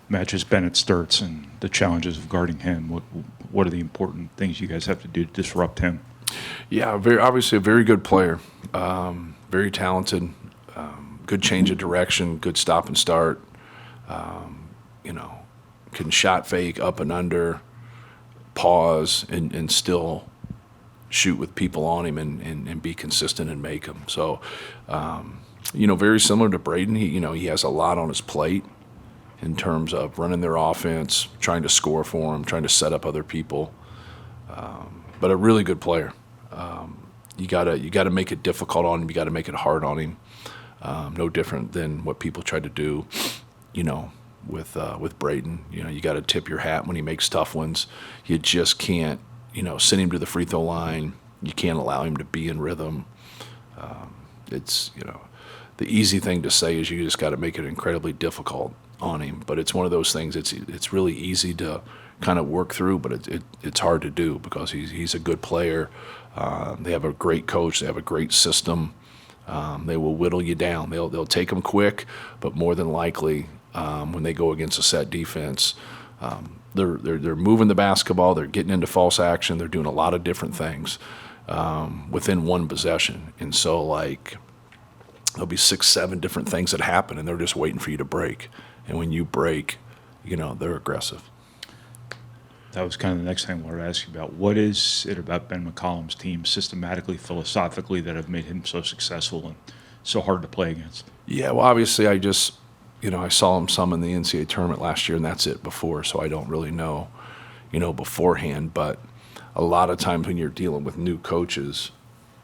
matches Bennett Sturts and the challenges of guarding him? What are the important things you guys have to do to disrupt him? Yeah, obviously a very good player, very talented, good change of direction, good stop and start. Can shot fake up and under, pause, and still shoot with people on him and be consistent and make them. So, very similar to Braden. He has a lot on his plate in terms of running their offense, trying to score for them, trying to set up other people. But a really good player. You gotta make it difficult on him. You gotta make it hard on him. No different than what people tried to do, with Braden. You got to tip your hat when he makes tough ones. You just can't, send him to the free throw line. You can't allow him to be in rhythm. It's the easy thing to say is you just got to make it incredibly difficult on him. But it's one of those things. It's really easy to kind of work through, but it's hard to do because he's a good player. They have a great coach. They have a great system. They will whittle you down. They'll take them quick, but more than likely, when they go against a set defense, they're moving the basketball. They're getting into false action. They're doing a lot of different things within one possession. And so, there'll be 6-7 different things that happen, and they're just waiting for you to break. And when you break, they're aggressive. That was kind of the next thing I wanted to ask you about. What is it about Ben McCollum's team systematically, philosophically, that have made him so successful and so hard to play against? Yeah, well, obviously I just, I saw him some in the NCAA tournament last year, and that's it before, so I don't really know, beforehand. But a lot of times when you're dealing with new coaches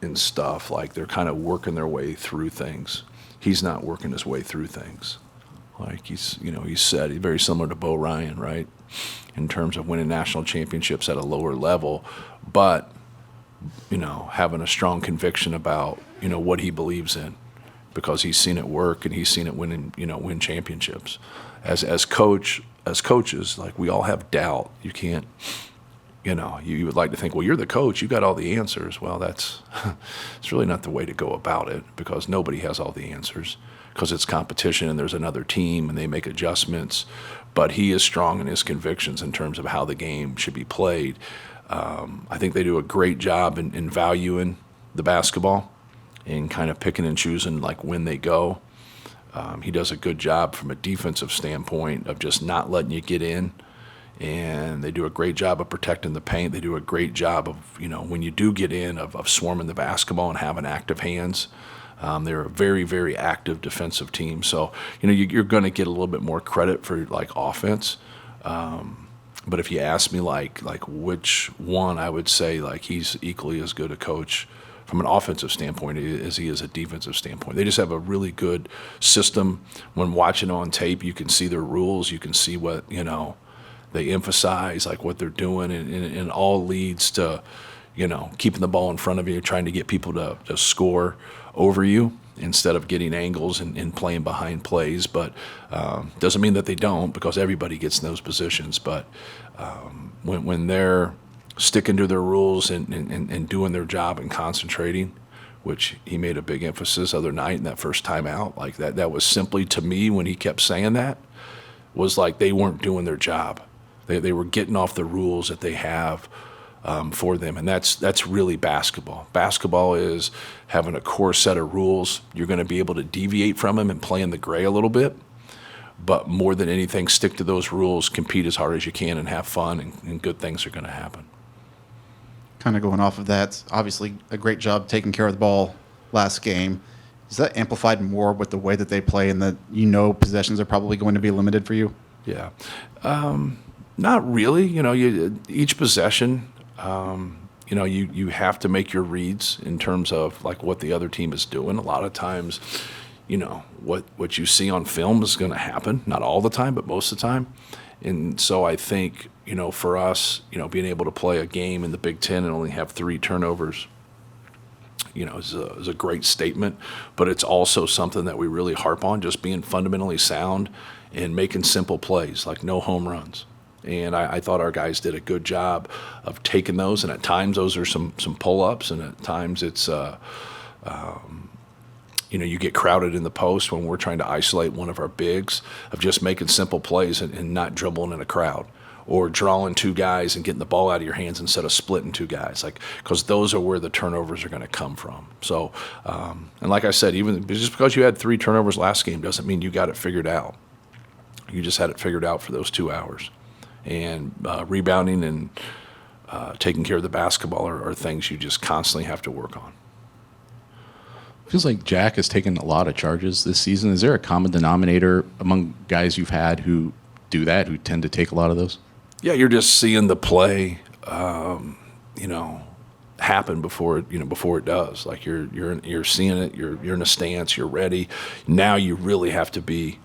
and stuff, they're kind of working their way through things. He's not working his way through things. He's very similar to Bo Ryan, right? In terms of winning national championships at a lower level, but, having a strong conviction about, what he believes in because he's seen it work and he's seen it win championships. As coaches, we all have doubt. You can't, you would like to think, well, you're the coach, you got all the answers. Well, it's really not the way to go about it because nobody has all the answers because it's competition and there's another team and they make adjustments. But he is strong in his convictions in terms of how the game should be played. I think they do a great job in valuing the basketball and kind of picking and choosing when they go. He does a good job from a defensive standpoint of just not letting you get in. And they do a great job of protecting the paint. They do a great job of, when you do get in, of swarming the basketball and having active hands. They're a very, very active defensive team. So, you're going to get a little bit more credit for, offense. But if you ask me, which one, I would say, he's equally as good a coach from an offensive standpoint as he is a defensive standpoint. They just have a really good system. When watching on tape, you can see their rules. You can see what, they emphasize, what they're doing. And it all leads to, keeping the ball in front of you, trying to get people to score over you instead of getting angles and playing behind plays. But doesn't mean that they don't because everybody gets in those positions. But when they're sticking to their rules and doing their job and concentrating, which he made a big emphasis other night in that first time out, that was simply to me when he kept saying that, was they weren't doing their job. They were getting off the rules that they have for them, and that's really basketball. Basketball is having a core set of rules. You're going to be able to deviate from them and play in the gray a little bit, but more than anything, stick to those rules, compete as hard as you can, and have fun, and good things are going to happen. Kind of going off of that, obviously a great job taking care of the ball last game. Is that amplified more with the way that they play and that possessions are probably going to be limited for you? Yeah. Not really. Each possession, you have to make your reads in terms of what the other team is doing. A lot of times, what you see on film is going to happen. Not all the time, but most of the time. And so I think, for us, being able to play a game in the Big Ten and only have 3 turnovers, is a great statement. But it's also something that we really harp on, just being fundamentally sound and making simple plays, no home runs. And I thought our guys did a good job of taking those, and at times those are some pull-ups, and at times it's you get crowded in the post when we're trying to isolate one of our bigs, of just making simple plays and not dribbling in a crowd, or drawing two guys and getting the ball out of your hands instead of splitting two guys, because those are where the turnovers are going to come from. So, and like I said, even just because you had 3 turnovers last game doesn't mean you got it figured out. You just had it figured out for those 2 hours. And rebounding and taking care of the basketball are things you just constantly have to work on. Feels like Jack has taken a lot of charges this season. Is there a common denominator among guys you've had who do that, who tend to take a lot of those? Yeah, you're just seeing the play, happen before it does. Like you're seeing it. You're in a stance. You're ready. Now you really have to be,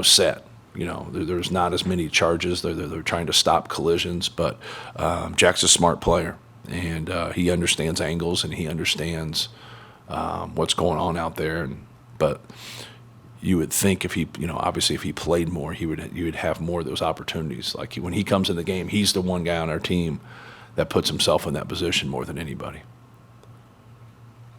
set. There's not as many charges. They're trying to stop collisions, but Jack's a smart player, and he understands angles and he understands what's going on out there. But you would think if he, obviously if he played more, you would have more of those opportunities. Like when he comes in the game, he's the one guy on our team that puts himself in that position more than anybody.